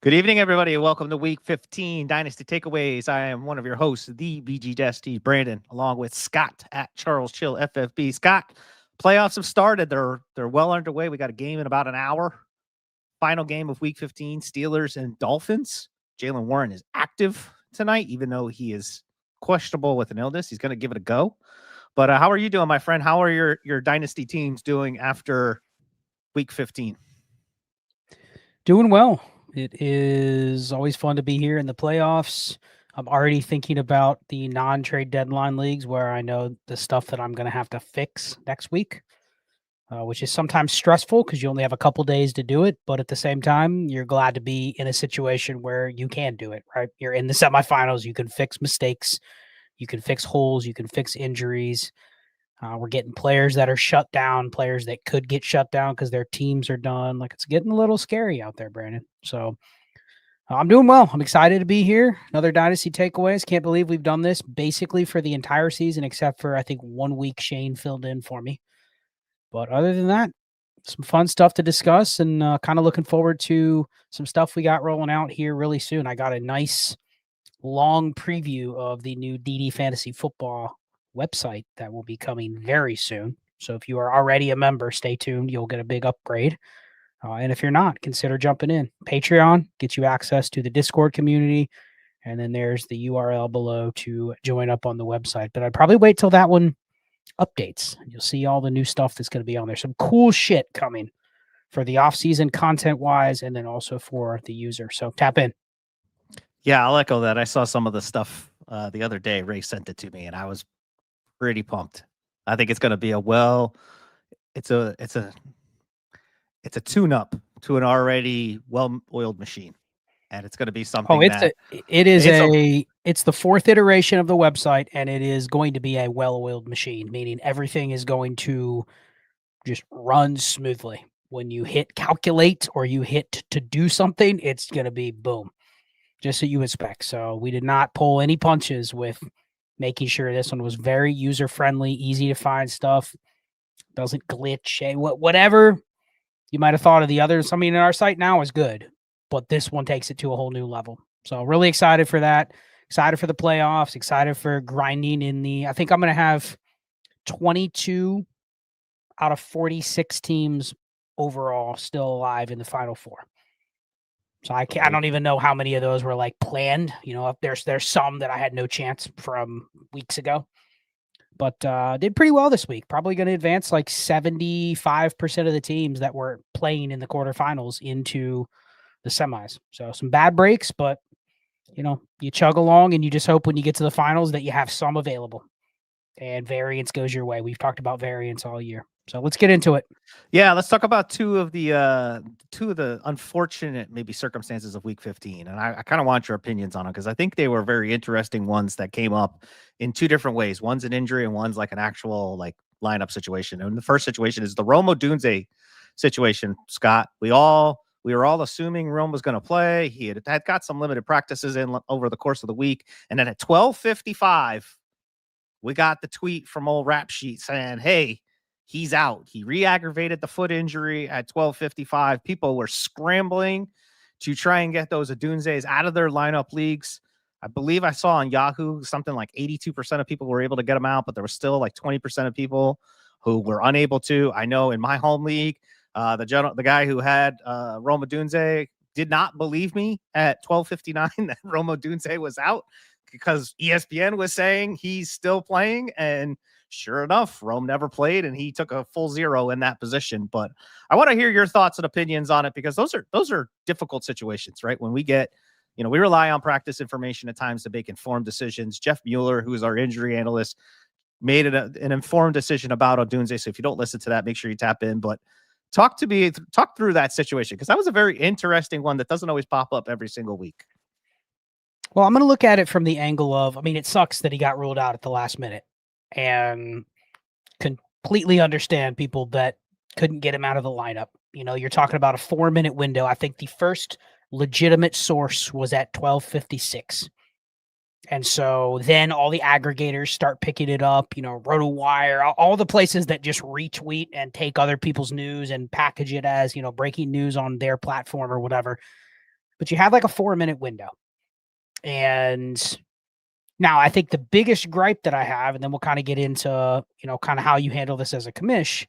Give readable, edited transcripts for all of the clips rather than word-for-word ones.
Good evening, everybody, and welcome to Week 15 Dynasty Takeaways. I am one of your hosts, the BG Dusty Brandon, along with Scott at Charles Chill FFB. Scott, playoffs have started. They're well underway. We got a game in about an hour. Final game of Week 15, Steelers and Dolphins. Jaylen Warren is active tonight, even though he is questionable with an illness. He's going to give it a go. But how are you doing, my friend? How are your Dynasty teams doing after Week 15? Doing well. It is always fun to be here in the playoffs. I'm already thinking about the non-trade deadline leagues where I know the stuff that I'm going to have to fix next week, which is sometimes stressful because you only have a couple days to do it. But at the same time, you're glad to be in a situation where you can do it, right? You're in the semifinals. You can fix mistakes. You can fix holes. You can fix injuries. We're getting players that are shut down, players that could get shut down because their teams are done. Like, it's getting a little scary out there, Brandon. So I'm doing well. I'm excited to be here. Another Dynasty Takeaways. Can't believe we've done this basically for the entire season, except for, I think, 1 week Shane filled in for me. But other than that, some fun stuff to discuss, and kind of looking forward to some stuff we got rolling out here really soon. I got a nice long preview of the new DD Fantasy Football website that will be coming very soon. So if you are already a member, stay tuned. You'll get a big upgrade. And if you're not, consider jumping in. Patreon gets you access to the Discord community. And then there's the URL below to join up on the website. But I'd probably wait till that one updates. You'll see all the new stuff that's going to be on there. Some cool shit coming for the off-season content-wise, and then also for the user. So tap in. Yeah, I'll echo that. I saw some of the stuff the other day. Ray sent it to me, and I was pretty pumped. I think it's going to be it's a tune-up to an already well-oiled machine, and it's going to be something. It's the fourth iteration of the website, and it is going to be a well-oiled machine, meaning everything is going to just run smoothly. When you hit calculate or you hit to do something, it's going to be boom. Just so you expect. So we did not pull any punches with making sure this one was very user-friendly, easy to find stuff, doesn't glitch, whatever you might have thought of the others. I mean, our site now is good, but this one takes it to a whole new level. So really excited for that. Excited for the playoffs, excited for grinding I think I'm going to have 22 out of 46 teams overall still alive in the Final Four. So I don't even know how many of those were like planned. You know, there's some that I had no chance from weeks ago, but did pretty well this week. Probably going to advance like 75% of the teams that were playing in the quarterfinals into the semis. So some bad breaks, but you know, you chug along and you just hope when you get to the finals that you have some available and variance goes your way. We've talked about variance all year. So let's get into it. Yeah, let's talk about two of the unfortunate maybe circumstances of Week 15, and I kind of want your opinions on them because I think they were very interesting ones that came up in two different ways. One's an injury, and one's like an actual like lineup situation. And the first situation is the Rome Odunze situation. Scott, we were all assuming Rome was going to play. He had got some limited practices in over the course of the week, and then at 12:55, we got the tweet from old Rap Sheet saying, "Hey, he's out." He re-aggravated the foot injury at 12:55. People were scrambling to try and get those Odunzes out of their lineup leagues. I believe I saw on Yahoo something like 82% of people were able to get them out, but there was still like 20% of people who were unable to. I know in my home league, the guy who had Rome Odunze did not believe me at 12:59 that Rome Odunze was out because ESPN was saying he's still playing, and sure enough, Rome never played, and he took a full zero in that position. But I want to hear your thoughts and opinions on it because those are difficult situations, right? When we get, we rely on practice information at times to make informed decisions. Jeff Mueller, who is our injury analyst, made an informed decision about Odunze. So if you don't listen to that, make sure you tap in. But talk through that situation because that was a very interesting one that doesn't always pop up every single week. Well, I'm going to look at it from the angle of, it sucks that he got ruled out at the last minute. And completely understand people that couldn't get him out of the lineup. You're talking about a 4-minute window. I think the first legitimate source was at 12:56. And so then all the aggregators start picking it up, RotoWire, all the places that just retweet and take other people's news and package it as, breaking news on their platform or whatever. but you had like a 4-minute window. And now I think the biggest gripe that I have, and then we'll kind of get into, kind of how you handle this as a commish,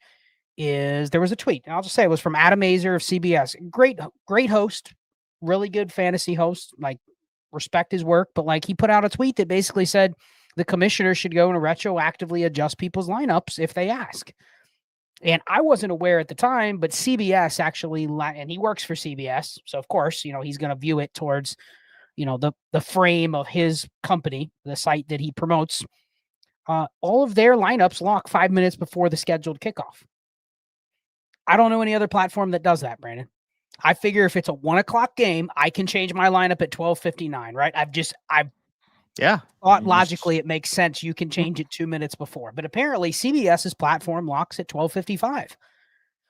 is there was a tweet. And I'll just say it was from Adam Azer of CBS. Great host, really good fantasy host. Like, respect his work, but like he put out a tweet that basically said the commissioner should go and retroactively adjust people's lineups if they ask. And I wasn't aware at the time, but CBS actually, and he works for CBS, so of course, he's going to view it towards, the frame of his company, the site that he promotes. All of their lineups lock 5 minutes before the scheduled kickoff. I don't know any other platform that does that, Brandon. I figure if it's a 1:00 game, I can change my lineup at 12:59, right? I've thought logically it makes sense. You can change it 2 minutes before, but apparently CBS's platform locks at 12:55.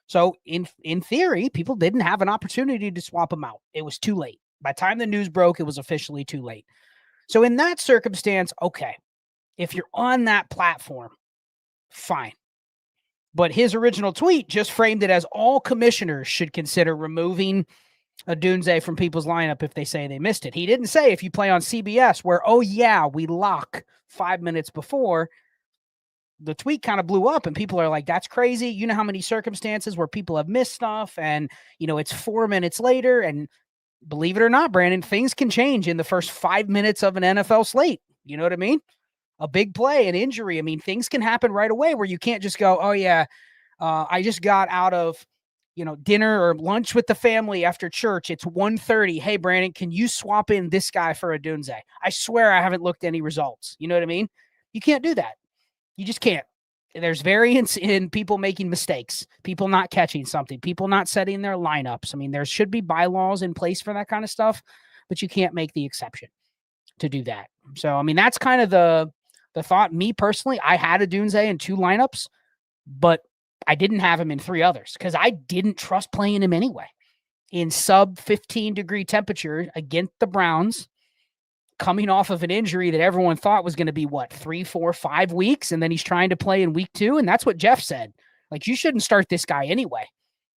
So in theory, people didn't have an opportunity to swap them out. It was too late. By the time the news broke, it was officially too late. So in that circumstance, okay, if you're on that platform, fine. But his original tweet just framed it as all commissioners should consider removing Odunze from people's lineup if they say they missed it. He didn't say if you play on CBS where, oh yeah, we lock 5 minutes before. The tweet kind of blew up and people are like, that's crazy. You know how many circumstances where people have missed stuff and, it's 4 minutes later. And believe it or not, Brandon, things can change in the first 5 minutes of an NFL slate. You know what I mean? A big play, an injury. I mean, things can happen right away where you can't just go, oh yeah, I just got out of, dinner or lunch with the family after church. It's 1:30. Hey, Brandon, can you swap in this guy for Odunze? I swear I haven't looked at any results. You know what I mean? You can't do that. You just can't. There's variance in people making mistakes, people not catching something, people not setting their lineups. I mean, there should be bylaws in place for that kind of stuff, but you can't make the exception to do that. So, I mean, that's kind of the thought. Me personally, I had Odunze in 2 lineups, but I didn't have him in 3 others because I didn't trust playing him anyway. In sub 15-degree temperature against the Browns, coming off of an injury that everyone thought was going to be 3, 4, 5 weeks. And then he's trying to play in week 2. And that's what Jeff said. Like, you shouldn't start this guy anyway.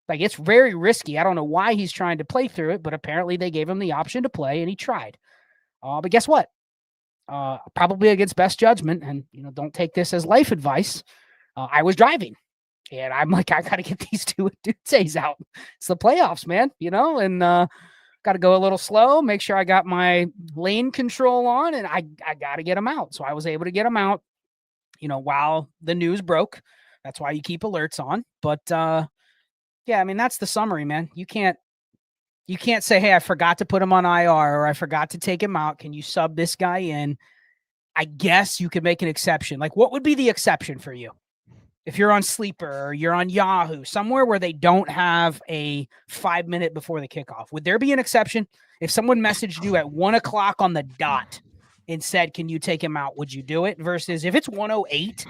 Like, it's very risky. I don't know why he's trying to play through it, but apparently they gave him the option to play and he tried. But guess what? Probably against best judgment. And, don't take this as life advice. I was driving and I'm like, I got to get these 2 Odunzes out. It's the playoffs, man, and, got to go a little slow, make sure I got my lane control on, and I got to get them out. So I was able to get them out, while the news broke. That's why you keep alerts on. But yeah, I mean, that's the summary, man. You can't say, hey, I forgot to put him on IR or I forgot to take him out. Can you sub this guy in? I guess you could make an exception. Like, what would be the exception for you? If you're on Sleeper or you're on Yahoo, somewhere where they don't have a 5 minute before the kickoff, would there be an exception? If someone messaged you at 1:00 on the dot and said, can you take him out? Would you do it? Versus if it's 1:08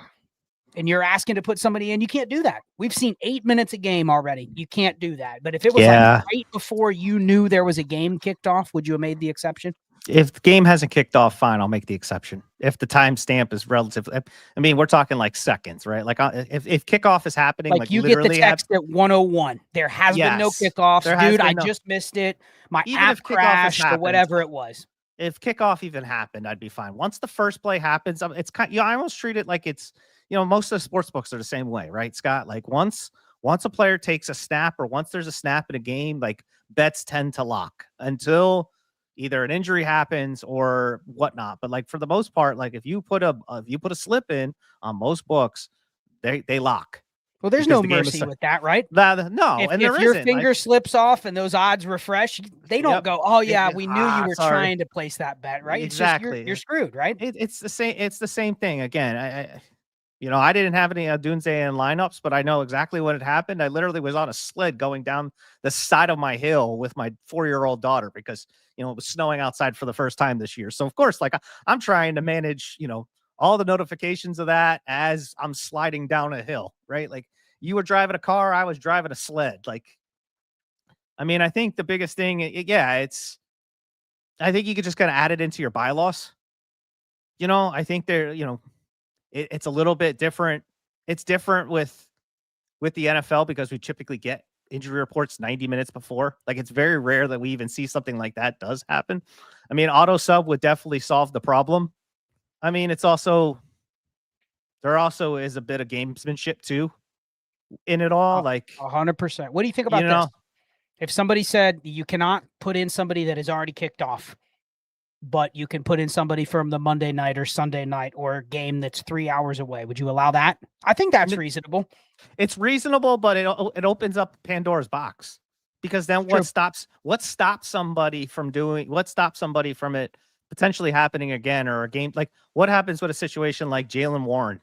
and you're asking to put somebody in, you can't do that. We've seen 8 minutes a game already. You can't do that. But if it was like right before you knew there was a game kicked off, would you have made the exception? If the game hasn't kicked off, fine, I'll make the exception. If the timestamp is relative, I mean, we're talking like seconds, right? Like if kickoff is happening, like you get the text at 1:01. There has been no kickoffs, dude. I just missed it. My app crashed or whatever it was. If kickoff even happened, I'd be fine. Once the first play happens, it's kind. I almost treat it like it's most of the sports books are the same way, right, Scott? Like once a player takes a snap or once there's a snap in a game, like bets tend to lock until either an injury happens or whatnot. But like for the most part, like if you put a slip in on most books, they lock. Well, there's no mercy with that, right? No, if your finger slips off and those odds refresh, they don't go, oh yeah, we knew you were trying to place that bet, right? Exactly. It's just, you're screwed, right? It's the same. It's the same thing. Again, I didn't have any Odunze in lineups, but I know exactly what had happened. I literally was on a sled going down the side of my hill with my 4-year-old daughter because it was snowing outside for the first time this year. So of course, like I'm trying to manage, all the notifications of that as I'm sliding down a hill, right? Like you were driving a car, I was driving a sled. Like, I mean, I think the biggest thing, I think you could just kind of add it into your bylaws. I think it's a little bit different. It's different with the NFL because we typically get injury reports 90 minutes before. Like, it's very rare that we even see something like that does happen. I mean, auto sub would definitely solve the problem. I mean, it's also, there also is a bit of gamesmanship too in it all. Like, 100%. What do you think you about this? know, If somebody said you cannot put in somebody that is already kicked off, but you can put in somebody from the Monday night or Sunday night or game that's 3 hours away, would you allow that? I think that's reasonable. it's reasonable, but it opens up Pandora's box, because then what stops somebody from it potentially happening again, or a game like what happens with a situation like Jalen Warren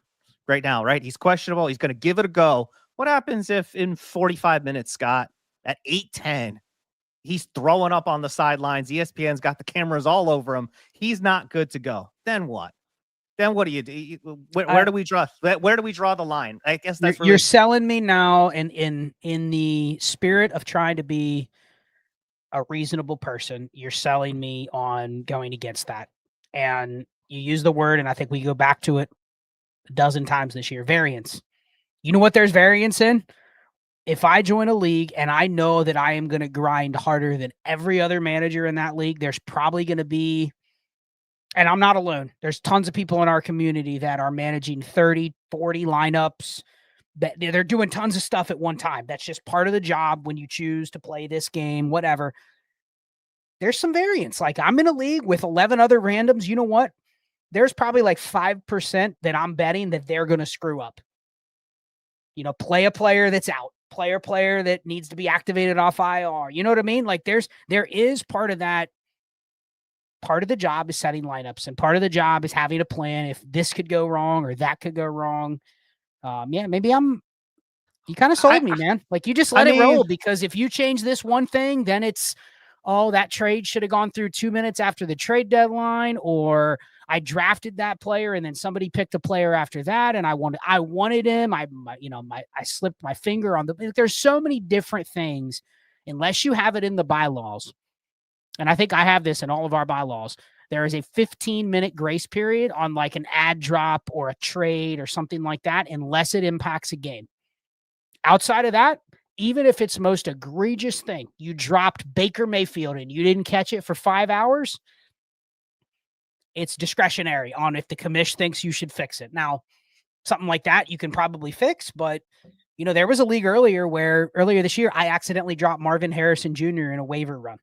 right now, right? He's questionable. He's going to give it a go. What happens if in 45 minutes, Scott, at 8:10, he's throwing up on the sidelines? ESPN's got the cameras all over him. He's not good to go. Then what? Then what do you do? Where do we draw? Where do we draw the line? I guess that's you're selling me now, and in the spirit of trying to be a reasonable person, you're selling me on going against that. And you use the word, and I think we go back to it a dozen times this year, variance. You know what there's variance in? If I join a league and I know that I am going to grind harder than every other manager in that league, there's probably going to be, and I'm not alone, there's tons of people in our community that are managing 30, 40 lineups, that they're doing tons of stuff at one time. That's just part of the job when you choose to play this game, whatever. There's some variance. Like, I'm in a league with 11 other randoms. You know what? There's probably like 5% that I'm betting that they're going to screw up. Play a player that's out, play a player that needs to be activated off IR. You know what I mean? Like, there is part of that. Part of the job is setting lineups, and part of the job is having a plan if this could go wrong or that could go wrong. Maybe you kind of sold me, man. Like, you just let it roll, because if you change this one thing, then it's, oh, that trade should have gone through 2 minutes after the trade deadline, or I drafted that player and then somebody picked a player after that, and I wanted him. I slipped my finger on there's so many different things, unless you have it in the bylaws. And I think I have this in all of our bylaws. There is a 15-minute grace period on like an ad drop or a trade or something like that, unless it impacts a game. Outside of that, even if it's the most egregious thing, you dropped Baker Mayfield and you didn't catch it for 5 hours, it's discretionary on if the commish thinks you should fix it. Now, something like that you can probably fix, but there was a league earlier this year, I accidentally dropped Marvin Harrison Jr. in a waiver run.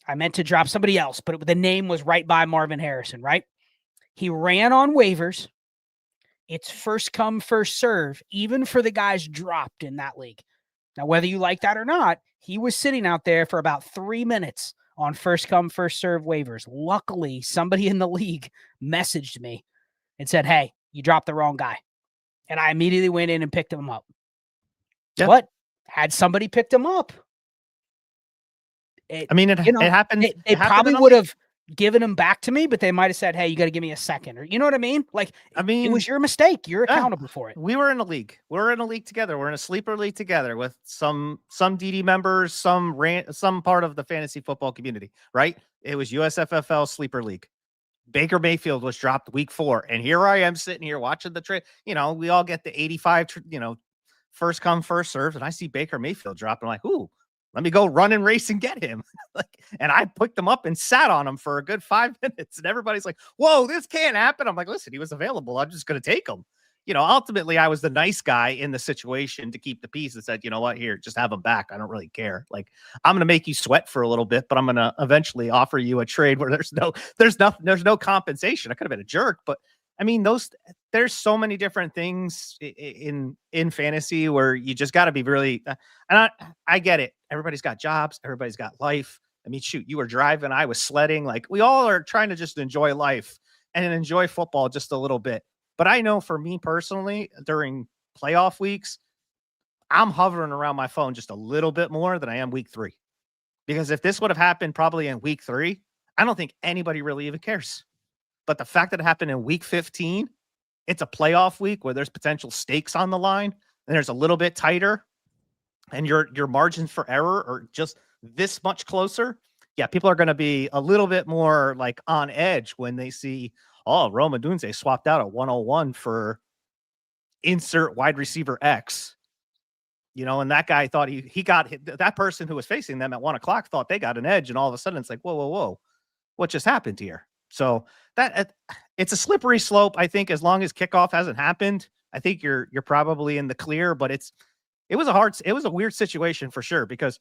I meant to drop somebody else, but the name was right by Marvin Harrison, right? He ran on waivers. It's first come, first serve, even for the guys dropped in that league. Now, whether you like that or not, he was sitting out there for about 3 minutes on first come, first serve waivers. Luckily, somebody in the league messaged me and said, hey, you dropped the wrong guy. And I immediately went in and picked him up. Yep. But had somebody picked him up, it happened. They probably would have given him back to me, but they might have said, hey, you got to give me a second, or you know what I mean? Like, it was your mistake. You're accountable for it. We were in a league. We're in a league together. We're in a sleeper league together with some DD members, some part of the fantasy football community, right? It was USFFL sleeper league. Baker Mayfield was dropped week 4. And here I am sitting here watching the trade. We all get the 85, first come, first serve. And I see Baker Mayfield drop. And I'm like, ooh, let me go run and race and get him. And I picked him up and sat on him for a good 5 minutes. And everybody's like, whoa, this can't happen. I'm like, listen, he was available. I'm just going to take him. Ultimately, I was the nice guy in the situation to keep the peace and said, you know what, here, just have him back. I don't really care. Like, I'm going to make you sweat for a little bit, but I'm going to eventually offer you a trade where there's no compensation. I could have been a jerk, but I mean, there's so many different things in fantasy where you just got to be really, and I get it. Everybody's got jobs. Everybody's got life. I mean, shoot, you were driving. I was sledding. Like, we all are trying to just enjoy life and enjoy football just a little bit. But I know for me personally, during playoff weeks, I'm hovering around my phone just a little bit more than I am week 3. Because if this would have happened probably in week 3, I don't think anybody really even cares. But the fact that it happened in week 15, it's a playoff week where there's potential stakes on the line and there's a little bit tighter and your margins for error are just this much closer. Yeah, people are going to be a little bit more like on edge when they see, oh, Rome Odunze swapped out a 101 for insert wide receiver X. And that guy thought he got that person who was facing them at 1:00 thought they got an edge, and all of a sudden it's like, whoa, whoa, whoa, what just happened here? So that it's a slippery slope. I think as long as kickoff hasn't happened, I think you're probably in the clear. But it was a weird situation for sure, because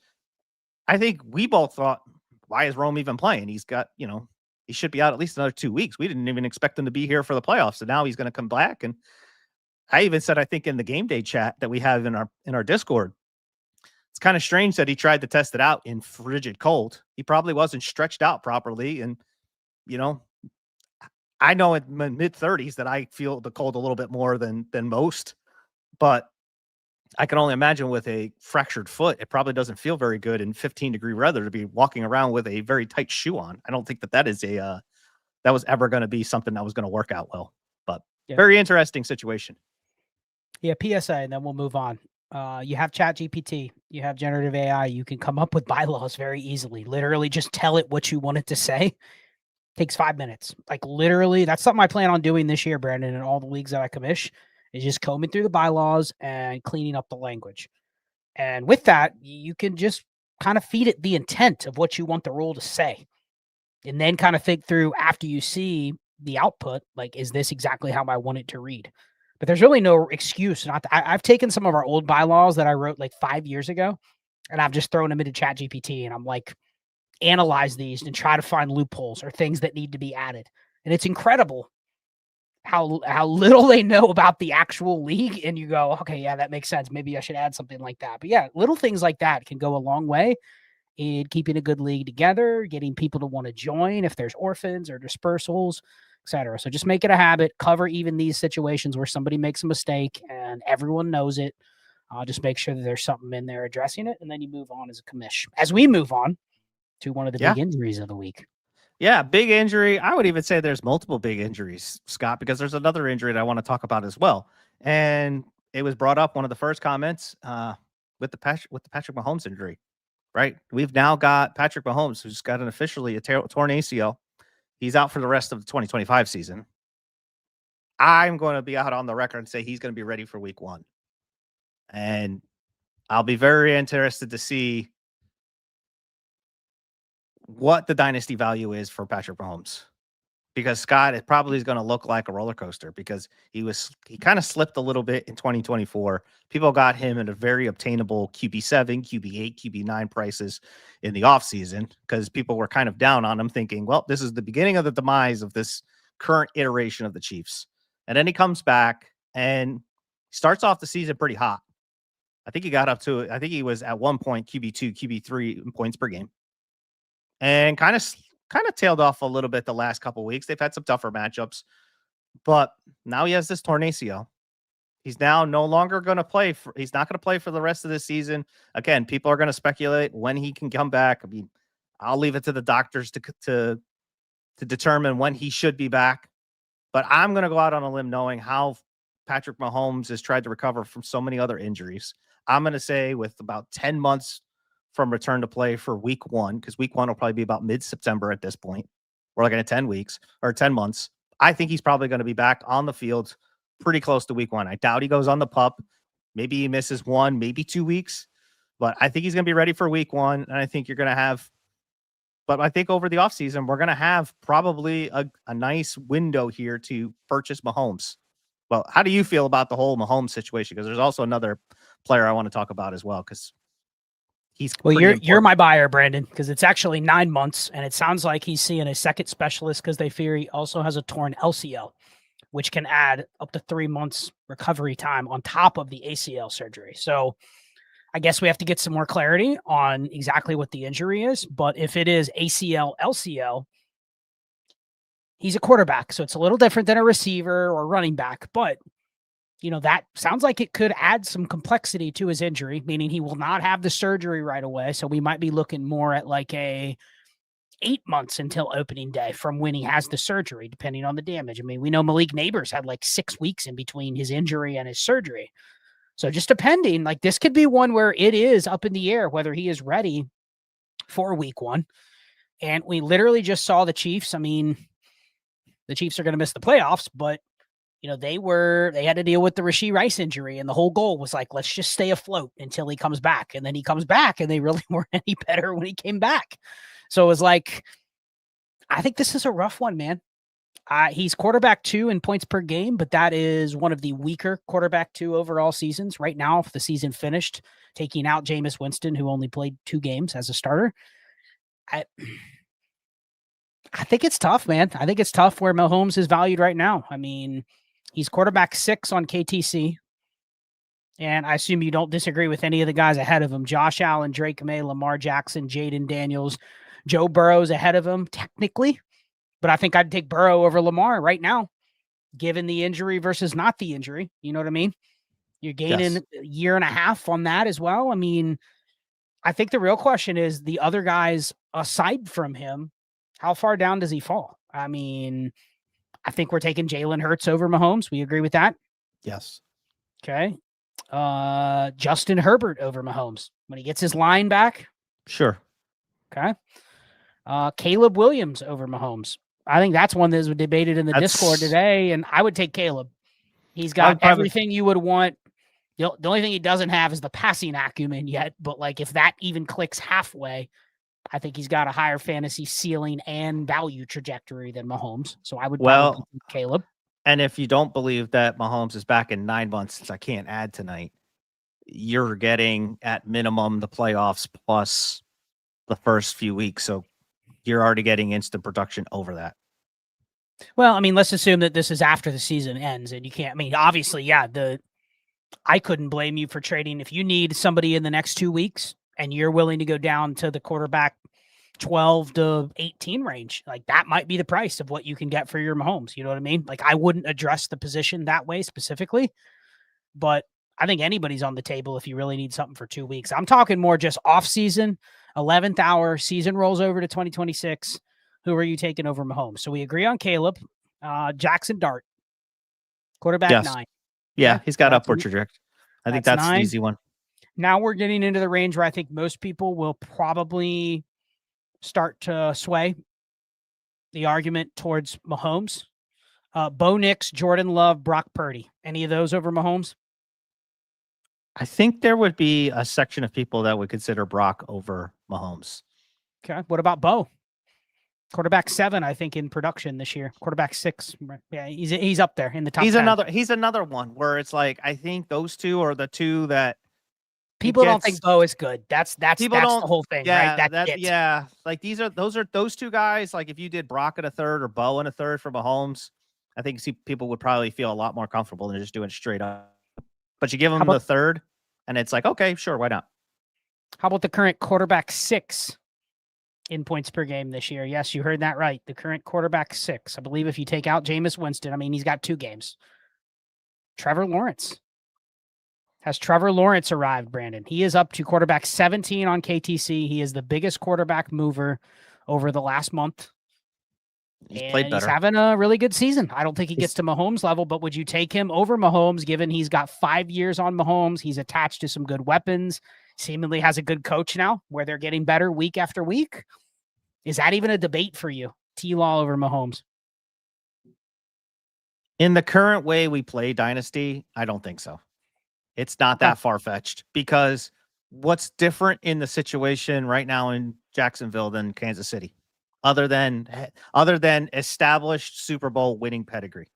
I think we both thought, why is Rome even playing? He's got, he should be out at least another 2 weeks. We didn't even expect him to be here for the playoffs. So now he's going to come back. And I even said, I think in the game day chat that we have in our Discord, it's kind of strange that he tried to test it out in frigid cold. He probably wasn't stretched out properly. And, I know in my mid-30s that I feel the cold a little bit more than most, but I can only imagine with a fractured foot, it probably doesn't feel very good in 15-degree weather to be walking around with a very tight shoe on. I don't think that is that was ever going to be something that was going to work out well. But very interesting situation. Yeah, PSA, and then we'll move on. You have ChatGPT, you have generative AI. You can come up with bylaws very easily. Literally, just tell it what you want it to say. Takes 5 minutes. Like literally, that's something I plan on doing this year, Brandon, in all the leagues that I commish, is just combing through the bylaws and cleaning up the language. And with that, you can just kind of feed it the intent of what you want the rule to say. And then kind of think through after you see the output, like, is this exactly how I want it to read? But there's really no excuse not to. I've taken some of our old bylaws that I wrote like 5 years ago, and I've just thrown them into ChatGPT, and I'm like, analyze these and try to find loopholes or things that need to be added. And it's incredible how little they know about the actual league. And you go, okay, yeah, that makes sense. Maybe I should add something like that. But yeah, little things like that can go a long way in keeping a good league together, getting people to want to join if there's orphans or dispersals, etc. So just make it a habit, cover even these situations where somebody makes a mistake and everyone knows it. Just make sure that there's something in there addressing it, and then you move on as a commish. As we move on to one of the big injuries of the week. Yeah, big injury. I would even say there's multiple big injuries, Scott, because there's another injury that I want to talk about as well. And it was brought up, one of the first comments, with the Patrick Mahomes injury, right? We've now got Patrick Mahomes, who's got officially a torn ACL. He's out for the rest of the 2025 season. I'm going to be out on the record and say he's going to be ready for week 1. And I'll be very interested to see what the dynasty value is for Patrick Mahomes, because Scott, it probably is going to look like a roller coaster, because he kind of slipped a little bit in 2024. People got him at a very obtainable QB7, QB8, QB9 prices in the offseason, because people were kind of down on him, thinking, well, this is the beginning of the demise of this current iteration of the Chiefs. And then he comes back and starts off the season pretty hot. I think he was at one point QB2, QB3 in points per game. And kind of tailed off a little bit the last couple of weeks. They've had some tougher matchups, but now he has this torn ACL. He's now no longer going to play. He's not going to play for the rest of the season. Again, people are going to speculate when he can come back. I mean, I'll leave it to the doctors to determine when he should be back. But I'm going to go out on a limb knowing how Patrick Mahomes has tried to recover from so many other injuries. I'm going to say with about 10 months from return to play for week 1, because week 1 will probably be about mid-September at this point. We're looking at 10 weeks or 10 months. I think he's probably going to be back on the field pretty close to week 1. I doubt he goes on the pup. Maybe he misses 1, maybe 2 weeks, but I think he's going to be ready for week 1. And I think you're going to have, but I think over the offseason, we're going to have probably a nice window here to purchase Mahomes. Well, how do you feel about the whole Mahomes situation? Because there's also another player I want to talk about as well, because you're my buyer, Brandon, because it's actually 9 months, and it sounds like he's seeing a second specialist because they fear he also has a torn LCL, which can add up to 3 months recovery time on top of the ACL surgery. So I guess we have to get some more clarity on exactly what the injury is. But if it is ACL, LCL, he's a quarterback, so it's a little different than a receiver or running back, but that sounds like it could add some complexity to his injury, meaning he will not have the surgery right away. So we might be looking more at like 8 months until opening day from when he has the surgery, depending on the damage. I mean, we know Malik Neighbors had like 6 weeks in between his injury and his surgery. So just depending, like this could be one where it is up in the air whether he is ready for week 1. And we literally just saw the Chiefs. I mean, the Chiefs are going to miss the playoffs, but they had to deal with the Rashee Rice injury, and the whole goal was like, let's just stay afloat until he comes back. And then he comes back, and they really weren't any better when he came back. So it was like, I think this is a rough one, man. He's quarterback 2 in points per game, but that is one of the weaker quarterback 2 overall seasons right now. If the season finished, taking out Jameis Winston, who only played 2 games as a starter, I think it's tough, man. I think it's tough where Mahomes is valued right now. I mean, he's quarterback 6 on KTC, and I assume you don't disagree with any of the guys ahead of him: Josh Allen, Drake May, Lamar Jackson, Jaden Daniels, Joe Burrow's ahead of him technically. But I think I'd take Burrow over Lamar right now, given the injury versus not the injury. You know what I mean? You're gaining a year and a half on that as well. I mean, I think the real question is the other guys aside from him, how far down does he fall? I mean, I think we're taking Jalen Hurts over Mahomes. We agree with that? Yes. Okay. Justin Herbert over Mahomes when he gets his line back. Sure. Okay. Caleb Williams over Mahomes. I think that's one that was debated in the Discord today, and I would take Caleb. He's got everything you would want. The only thing he doesn't have is the passing acumen yet, but like if that even clicks halfway, I think he's got a higher fantasy ceiling and value trajectory than Mahomes. So I would probably pick Caleb. And if you don't believe that Mahomes is back in 9 months, since I can't add tonight, you're getting at minimum the playoffs plus the first few weeks. So you're already getting instant production over that. Well, I mean, let's assume that this is after the season ends and you can't, I mean, obviously, yeah, I couldn't blame you for trading. If you need somebody in the next 2 weeks and you're willing to go down to the quarterback 12 to 18 range, like that might be the price of what you can get for your Mahomes. You know what I mean? Like I wouldn't address the position that way specifically, but I think anybody's on the table if you really need something for 2 weeks. I'm talking more just off season, 11th hour, season rolls over to 2026. Who are you taking over Mahomes? So we agree on Caleb, Jackson Dart, quarterback 9. Yeah, he's got upward trajectory. I think that's 9. the easy one. Now we're getting into the range where I think most people will probably start to sway the argument towards Mahomes. Bo Nix, Jordan Love, Brock Purdy. Any of those over Mahomes? I think there would be a section of people that would consider Brock over Mahomes. Okay. What about Bo? Quarterback 7, I think, in production this year. Quarterback 6. Yeah, he's up there in the top 10. He's another one where it's like, I think those two are the two that people don't think Bo is good. That's the whole thing, right? Like those two guys. Like if you did Brock in a third or Bo in a third for Mahomes, I think people would probably feel a lot more comfortable than just doing it straight up. But you give them the third, and it's like, okay, sure, why not? How about the current quarterback 6 in points per game this year? Yes, you heard that right. The current quarterback 6. I believe if you take out Jameis Winston, I mean, he's got 2 games. Trevor Lawrence. Has Trevor Lawrence arrived, Brandon? He is up to quarterback 17 on KTC. He is the biggest quarterback mover over the last month. He's having a really good season. I don't think he gets to Mahomes level, but would you take him over Mahomes, given he's got 5 years on Mahomes? He's attached to some good weapons. Seemingly has a good coach now where they're getting better week after week. Is that even a debate for you? T-Law over Mahomes? In the current way we play Dynasty, I don't think so. It's not that far-fetched because what's different in the situation right now in Jacksonville than Kansas City, other than established Super Bowl winning pedigree?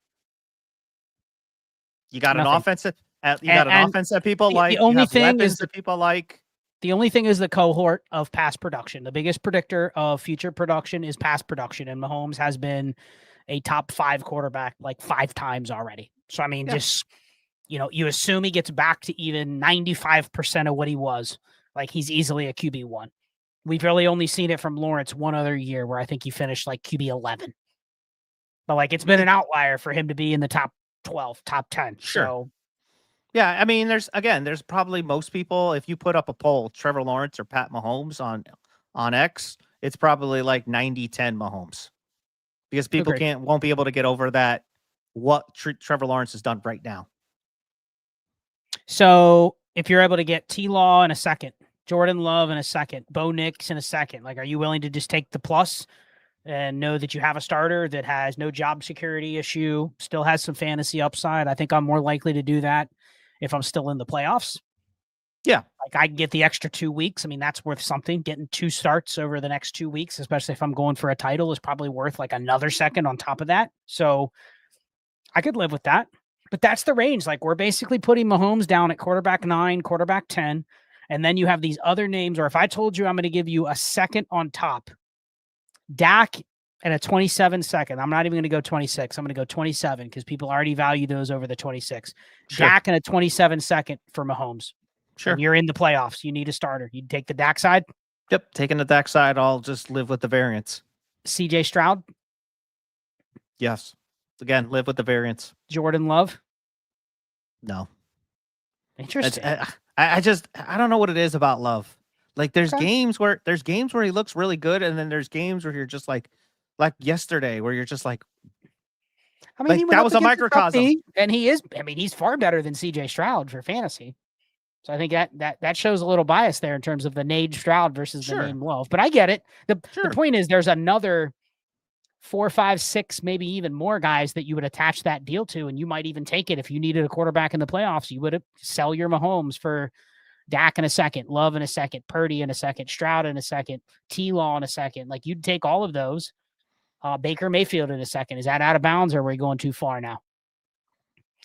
You got an offensive. Offense that people like. The only thing is that people like. The only thing is the cohort of past production. The biggest predictor of future production is past production, and Mahomes has been a top 5 quarterback like 5 times already. So I mean, just you assume he gets back to even 95% of what he was. Like he's easily a QB1. We've really only seen it from Lawrence one other year where I think he finished like QB11. But like it's been an outlier for him to be in the top 12, top 10. Sure. So yeah, I mean, there's probably most people, if you put up a poll, Trevor Lawrence or Pat Mahomes on X, it's probably like 90-10 Mahomes. Because people won't be able to get over that, what Trevor Lawrence has done right now. So if you're able to get T-Law in a second, Jordan Love in a second, Bo Nix in a second, like, are you willing to just take the plus and know that you have a starter that has no job security issue, still has some fantasy upside. I think I'm more likely to do that if I'm still in the playoffs. Yeah. Like I get the extra 2 weeks. I mean, that's worth something. Getting 2 starts over the next 2 weeks, especially if I'm going for a title, is probably worth like another second on top of that. So I could live with that. But that's the range. Like we're basically putting Mahomes down at quarterback 9, quarterback 10. And then you have these other names, or if I told you I'm going to give you a second on top, Dak and a 27 second. I'm not even going to go 26. I'm going to go 27 because people already value those over the 26. Sure. Dak and a 27 second for Mahomes. Sure. And you're in the playoffs. You need a starter. You take the Dak side. Yep. Taking the Dak side. I'll just live with the variance. CJ Stroud. Yes. Again, live with the variance. Jordan Love. No. Interesting. I don't know what it is about Love. Like there's games where he looks really good, and then there's games where you're just like yesterday where you're just like, I mean, like, that was a microcosm. And he is. I mean, he's far better than CJ Stroud for fantasy. So I think that shows a little bias there in terms of the name Stroud versus the name Love. But I get it. The point is there's another 4, 5, 6, maybe even more guys that you would attach that deal to, and you might even take it if you needed a quarterback in the playoffs. You would sell your Mahomes for Dak in a second, Love in a second, Purdy in a second, Stroud in a second, T-Law in a second. Like you'd take all of those. Baker Mayfield in a second. Is that out of bounds, or are we going too far now?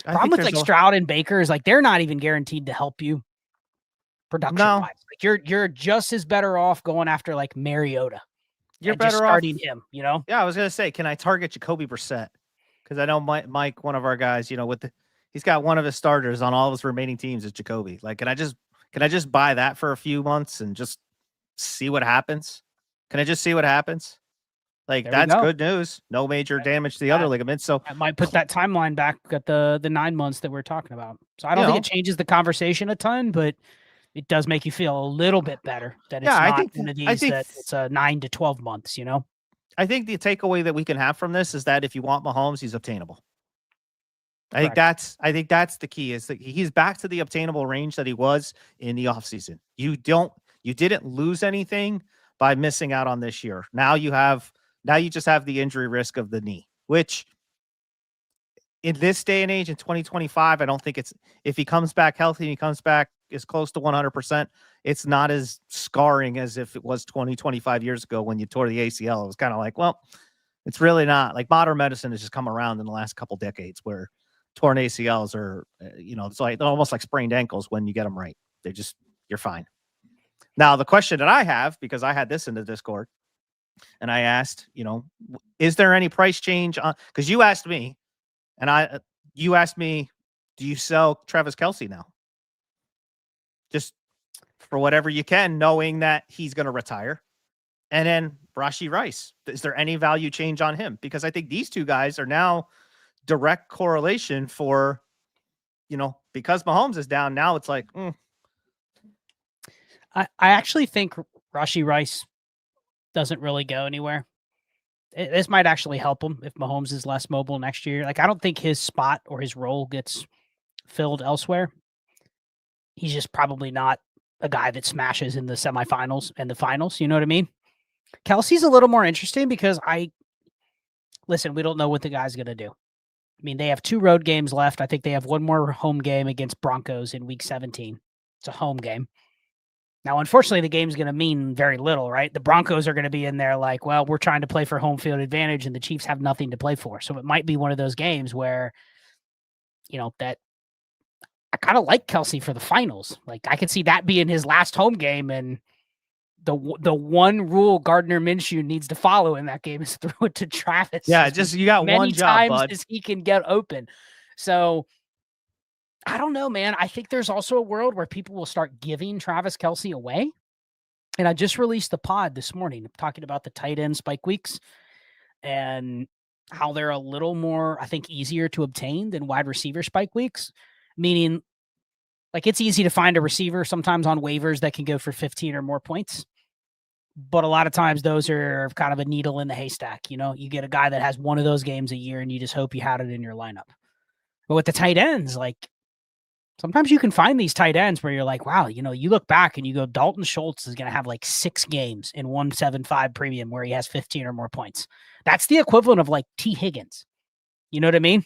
Problem with like Stroud and Baker is like they're not even guaranteed to help you production wise. Like you're just as better off going after like Mariota. You're better starting him, you know? Yeah, I was gonna say, can I target Jacoby Brissett? Because I know Mike, one of our guys, you know, he's got one of his starters on all of his remaining teams is Jacoby. Like, can I just buy that for a few months and just see what happens? Can I just see what happens? Like, that's good news. No major damage to the other ligaments. So I might put that timeline back at the 9 months that we're talking about. So I don't think it changes the conversation a ton, but it does make you feel a little bit better that it's not one of these that it's a 9 to 12 months, you know? I think the takeaway that we can have from this is that if you want Mahomes, he's obtainable. I think that's the key, is that he's back to the obtainable range that he was in the offseason. You didn't lose anything by missing out on this year. Now you just have the injury risk of the knee, which in this day and age in 2025, I don't think if he comes back healthy and he comes back as close to 100%, it's not as scarring as if it was 20-25 years ago when you tore the ACL. It was kind of like, well, it's really not. Like modern medicine has just come around in the last couple decades where torn ACLs are, it's like almost like sprained ankles when you get them right. You're fine. Now, the question that I have, because I had this in the Discord and I asked, is there any price change on, because you asked me and you asked me, do you sell Travis Kelce now? Just for whatever you can, knowing that he's going to retire. And then Rashee Rice, is there any value change on him? Because I think these two guys are now direct correlation for, because Mahomes is down now, it's like, I actually think Rashee Rice doesn't really go anywhere. This might actually help him if Mahomes is less mobile next year. Like, I don't think his spot or his role gets filled elsewhere. He's just probably not a guy that smashes in the semifinals and the finals. You know what I mean? Kelce's a little more interesting because we don't know what the guy's going to do. I mean, they have 2 road games left. I think they have one more home game against Broncos in week 17. It's a home game. Now, unfortunately, the game's going to mean very little, right? The Broncos are going to be in there like, well, we're trying to play for home field advantage, and the Chiefs have nothing to play for. So it might be one of those games where, that I kind of like Kelce for the finals. Like, I could see that being his last home game, and the one rule Gardner Minshew needs to follow in that game is throw it to Travis. Yeah, you got one job, bud. As he can get open. So I don't know, man. I think there's also a world where people will start giving Travis Kelce away. And I just released the pod this morning talking about the tight end spike weeks and how they're a little more, I think, easier to obtain than wide receiver spike weeks. Meaning, like, it's easy to find a receiver sometimes on waivers that can go for 15 or more points. But a lot of times those are kind of a needle in the haystack. You get a guy that has one of those games a year and you just hope you had it in your lineup. But with the tight ends, like, Sometimes you can find these tight ends where you're like, wow, you look back and you go, Dalton Schultz is going to have like 6 games in 175 premium where he has 15 or more points. That's the equivalent of like T. Higgins. You know what I mean?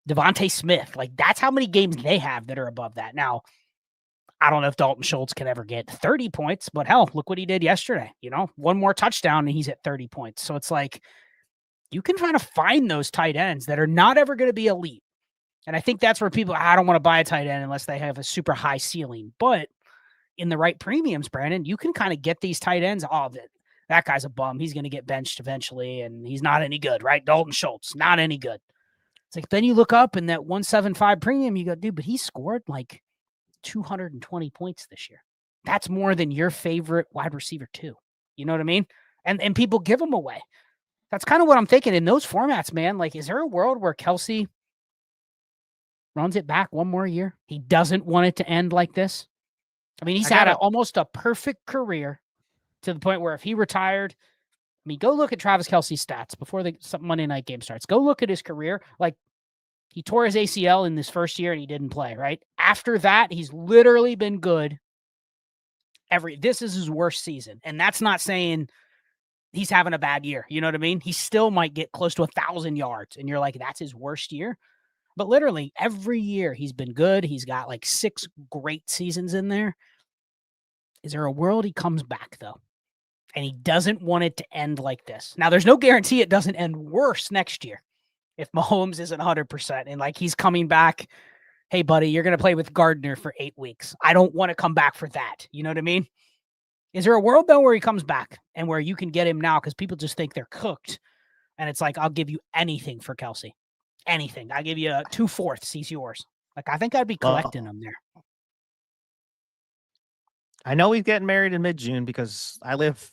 Devontae Smith. Like, that's how many games they have that are above that. Now, I don't know if Dalton Schultz can ever get 30 points, but hell, look what he did yesterday. One more touchdown and he's at 30 points. So it's like, you can try to find those tight ends that are not ever going to be elite. And I think that's where people, I don't want to buy a tight end unless they have a super high ceiling. But in the right premiums, Brandon, you can kind of get these tight ends. Oh, that guy's a bum. He's going to get benched eventually, and he's not any good, right? Dalton Schultz, not any good. It's like, then you look up in that 175 premium, you go, dude, but he scored like 220 points this year. That's more than your favorite wide receiver too. You know what I mean? And people give them away. That's kind of what I'm thinking in those formats, man. Like, is there a world where Kelce runs it back one more year? He doesn't want it to end like this. I mean, he's had almost a perfect career to the point where if he retired, I mean, go look at Travis Kelce's stats before the Monday night game starts. Go look at his career. Like, he tore his ACL in this first year and he didn't play, right? After that, he's literally been good. This is his worst season. And that's not saying he's having a bad year. You know what I mean? He still might get close to 1,000 yards. And you're like, that's his worst year. But literally every year he's been good. He's got like 6 great seasons in there. Is there a world he comes back though? And he doesn't want it to end like this. Now, there's no guarantee it doesn't end worse next year if Mahomes isn't 100% and like he's coming back. Hey, buddy, you're going to play with Gardner for 8 weeks. I don't want to come back for that. You know what I mean? Is there a world though where he comes back and where you can get him now because people just think they're cooked? And it's like, I'll give you anything for Kelce. Anything. I give you 2/4. He's yours. Like, I think I'd be collecting him there. I know he's getting married in mid-June because I live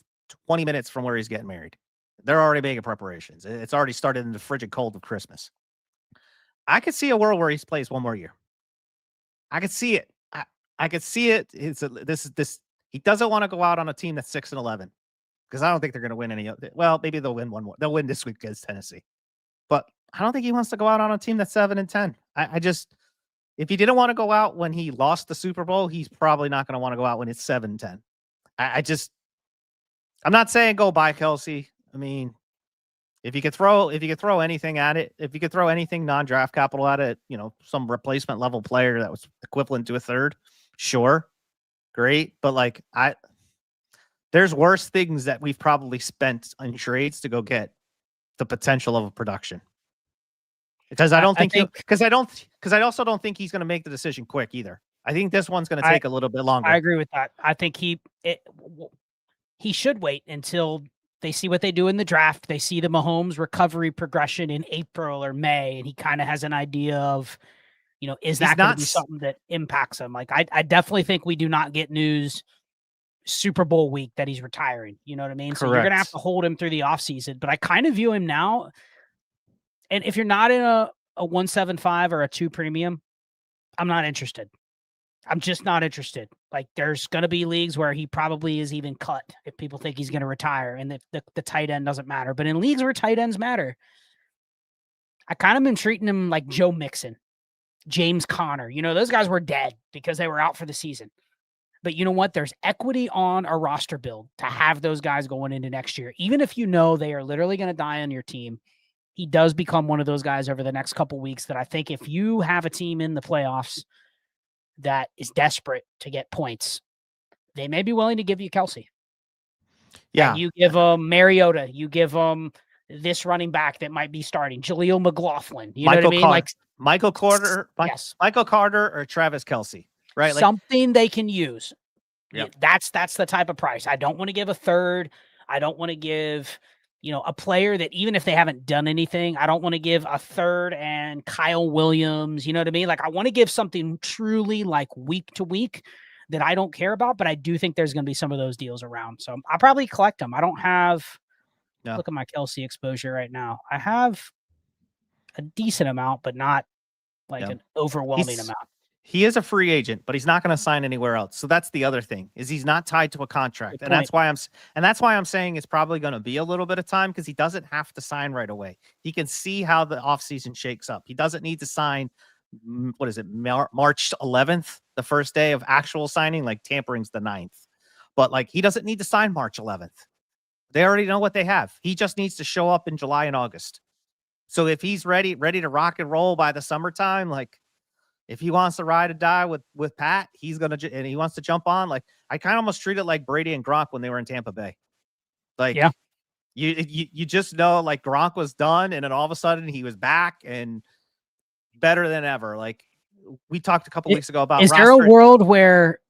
20 minutes from where he's getting married. They're already making preparations. It's already started in the frigid cold of Christmas. I could see a world where he plays one more year. I could see it. I could see it. This. He doesn't want to go out on a team that's 6-11 because I don't think they're going to win any. Well, maybe they'll win one more. They'll win this week against Tennessee, but I don't think he wants to go out on a team that's 7-10. I just, if he didn't want to go out when he lost the Super Bowl, he's probably not going to want to go out when it's 7-10. I'm not saying go buy Kelce. I mean, if you could throw anything at it, if you could throw anything non-draft capital at it, some replacement level player that was equivalent to a third, sure, great. But like, there's worse things that we've probably spent on trades to go get the potential of a production. Because I also don't think he's going to make the decision quick either. I think this one's going to take a little bit longer. I agree with that. I think he should wait until they see what they do in the draft. They see the Mahomes recovery progression in April or May, and he kind of has an idea of, is that going to be something that impacts him? Like, I definitely think we do not get news Super Bowl week that he's retiring. You know what I mean? Correct. So you're going to have to hold him through the offseason. But I kind of view him now. And if you're not in a 175 or a 2 premium, I'm not interested. I'm just not interested. Like, there's going to be leagues where he probably is even cut if people think he's going to retire and if the tight end doesn't matter. But in leagues where tight ends matter, I kind of been treating him like Joe Mixon, James Conner. Those guys were dead because they were out for the season. But you know what? There's equity on a roster build to have those guys going into next year. Even if they are literally going to die on your team, he does become one of those guys over the next couple weeks that I think if you have a team in the playoffs that is desperate to get points, they may be willing to give you Kelce. Yeah. And you give them Mariota. You give them this running back that might be starting, Jaleel McLaughlin. You know what I mean? Like Michael Carter, yes. Michael Carter or Travis Kelce, right? Like, something they can use. Yep. That's the type of price. I don't want to give a third. I don't want to give a player that even if they haven't done anything, I don't want to give a third and Kyle Williams, you know what I mean? Like, I want to give something truly like week to week that I don't care about, but I do think there's going to be some of those deals around. So I'll probably collect them. I don't have, look at my Kelce exposure right now. I have a decent amount, but not like an overwhelming amount. He is a free agent, but he's not going to sign anywhere else. So that's the other thing, is he's not tied to a contract. And that's why I'm saying it's probably going to be a little bit of time, because he doesn't have to sign right away. He can see how the offseason shakes up. He doesn't need to sign what is it, March 11th, the first day of actual signing. Like tampering's the 9th, but like he doesn't need to sign March 11th. They already know what they have. He just needs to show up in July and August. So if he's ready to rock and roll by the summertime, like if he wants to ride or die with Pat, he's gonna and he wants to jump on. Like I kind of almost treat it like Brady and Gronk when they were in Tampa Bay. Like Yeah. you just know like Gronk was done, and then all of a sudden he was back and better than ever. Like we talked a couple weeks ago about. Is there a world where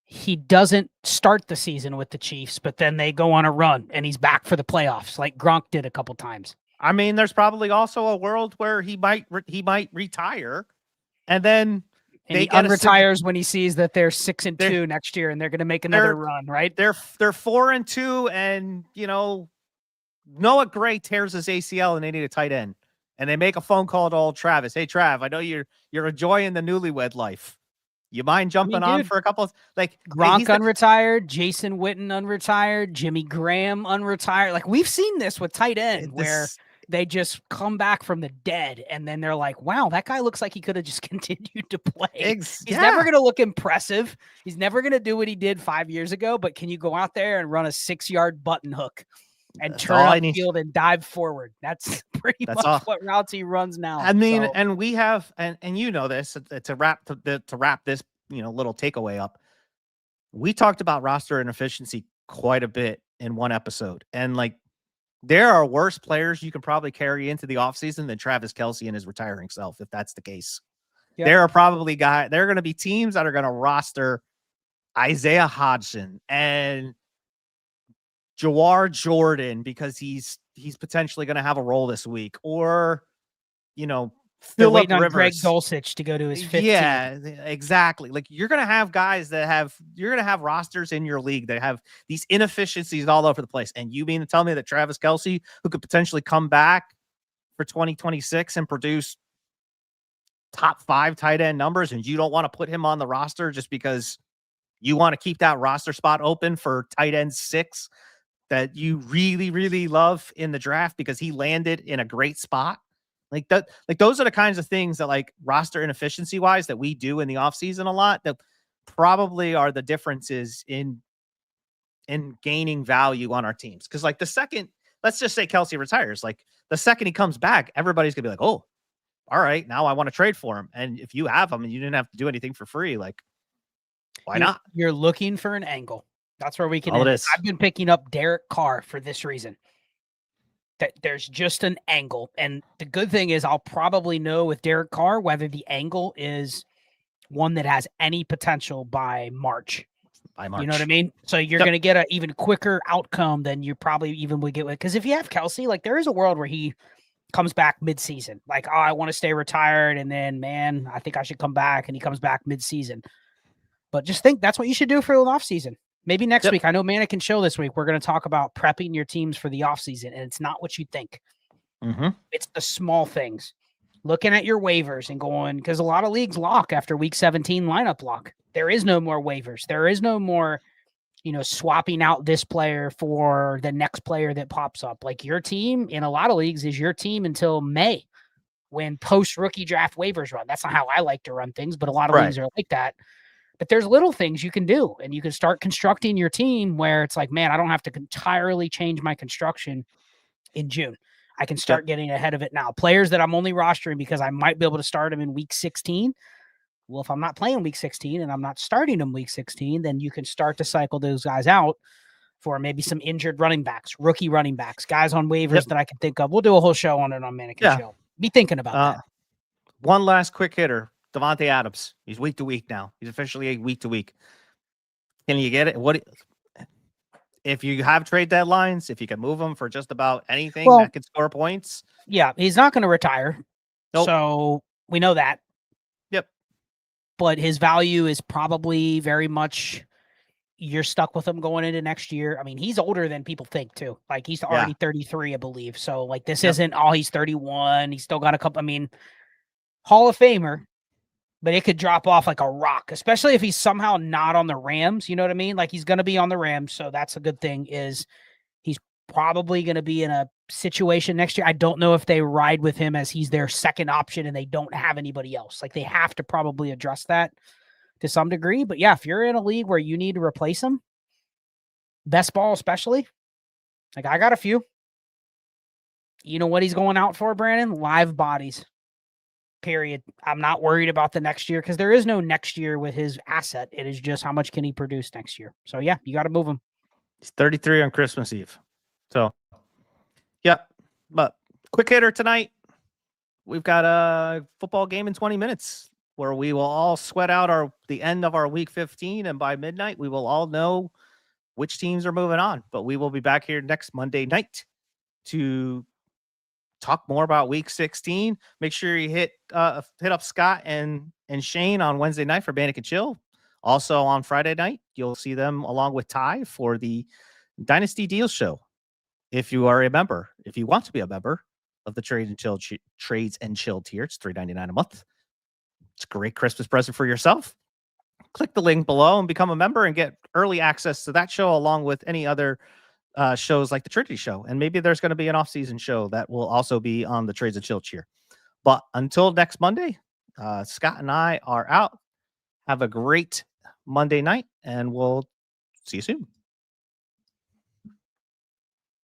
he doesn't start the season with the Chiefs, but then they go on a run and he's back for the playoffs, like Gronk did a couple times? I mean, there's probably also a world where he might retire, and then he unretires when he sees that they're 6-2 next year and they're going to make another run, right? They're 4-2, and Noah Gray tears his ACL and they need a tight end, and they make a phone call to old Travis. Hey, Trav, I know you're enjoying the newlywed life. You mind jumping on for a couple of Gronk unretired, Jason Witten unretired, Jimmy Graham unretired. Like we've seen this with tight end where they just come back from the dead and then they're like, wow, that guy looks like he could have just continued to play. He's never going to look impressive. He's never going to do what he did 5 years ago, but can you go out there and run a 6-yard button hook and turn upfield and dive forward? That's pretty much what routes he runs now. I mean, and we have, and this to wrap this, little takeaway up. We talked about roster inefficiency quite a bit in one episode, and like, there are worse players you can probably carry into the offseason than Travis Kelce and his retiring self, if that's the case. Yep. There are probably there are going to be teams that are going to roster Isaiah Hodgson and Jawar Jordan because he's potentially going to have a role this week, or they're waiting on Greg Dulcich to go to his 15th. Yeah, exactly. Like you're going to have guys you're going to have rosters in your league that have these inefficiencies all over the place. And you mean to tell me that Travis Kelce, who could potentially come back for 2026 and produce top 5 tight end numbers, and you don't want to put him on the roster just because you want to keep that roster spot open for tight end 6 that you really, really love in the draft because he landed in a great spot? Like that, like those are the kinds of things that like roster inefficiency wise that we do in the offseason a lot that probably are the differences in gaining value on our teams. Cause like the second, let's just say Kelce retires, like the second he comes back, everybody's gonna be like, oh, all right, now I want to trade for him. And if you have him and you didn't have to do anything for free, like why not? You're looking for an angle. That's where we can end it. I've been picking up Derek Carr for this reason. That there's just an angle. And the good thing is I'll probably know with Derek Carr whether the angle is one that has any potential by March. You know what I mean? So you're going to get an even quicker outcome than you probably even would get with. Because if you have Kelce, like there is a world where he comes back mid-season. Like, oh, I want to stay retired. And then, man, I think I should come back. And he comes back mid-season. But just think that's what you should do for an offseason. Maybe next week. I know Mannequin Show this week. We're going to talk about prepping your teams for the offseason, and it's not what you think. Mm-hmm. It's the small things. Looking at your waivers and going, because a lot of leagues lock after week 17 lineup lock. There is no more waivers. There is no more, swapping out this player for the next player that pops up. Like your team in a lot of leagues is your team until May when post-rookie draft waivers run. That's not how I like to run things, but a lot of leagues are like that. But there's little things you can do, and you can start constructing your team where it's like, man, I don't have to entirely change my construction in June. I can start getting ahead of it now. Players that I'm only rostering because I might be able to start them in week 16. Well, if I'm not playing week 16 and I'm not starting them week 16, then you can start to cycle those guys out for maybe some injured running backs, rookie running backs, guys on waivers that I can think of. We'll do a whole show on it on Mannequin Show. Be thinking about that. One last quick hitter. Devontae Adams. He's week to week now. He's officially week to week. Can you get it? What if you have trade deadlines? If you can move him for just about anything that could score points? Yeah, he's not going to retire. Nope. So we know that. Yep. But his value is probably very much you're stuck with him going into next year. I mean, he's older than people think too. Like he's already 33, I believe. So like this isn't he's 31. He's still got a couple. I mean, Hall of Famer. But it could drop off like a rock, especially if he's somehow not on the Rams. You know what I mean? Like he's going to be on the Rams. So that's a good thing is he's probably going to be in a situation next year. I don't know if they ride with him as he's their second option and they don't have anybody else. Like, they have to probably address that to some degree. But yeah, if you're in a league where you need to replace him, best ball especially, like, I got a few. You know what he's going out for, Brandon? Live bodies. Period. I'm not worried about the next year because there is no next year with his asset. It is just how much can he produce next year. So yeah, you got to move him. He's 33 on Christmas Eve. So yeah, but quick hitter tonight. We've got a football game in 20 minutes where we will all sweat out the end of our week 15. And by midnight, we will all know which teams are moving on. But we will be back here next Monday night to talk more about week 16. Make sure you hit up Scott and Shane on Wednesday night for Bannock and Chill. Also on Friday night, you'll see them along with Ty for the Dynasty Deals Show. If you are a member, if you want to be a member of the Trades and Chill tier, it's $3.99 a month. It's a great Christmas present for yourself. Click the link below and become a member and get early access to that show along with any other shows like the Trinity Show. And maybe there's going to be an off-season show that will also be on the Trades and Chill tier. But until next Monday, Scott and I are out. Have a great Monday night, and we'll see you soon.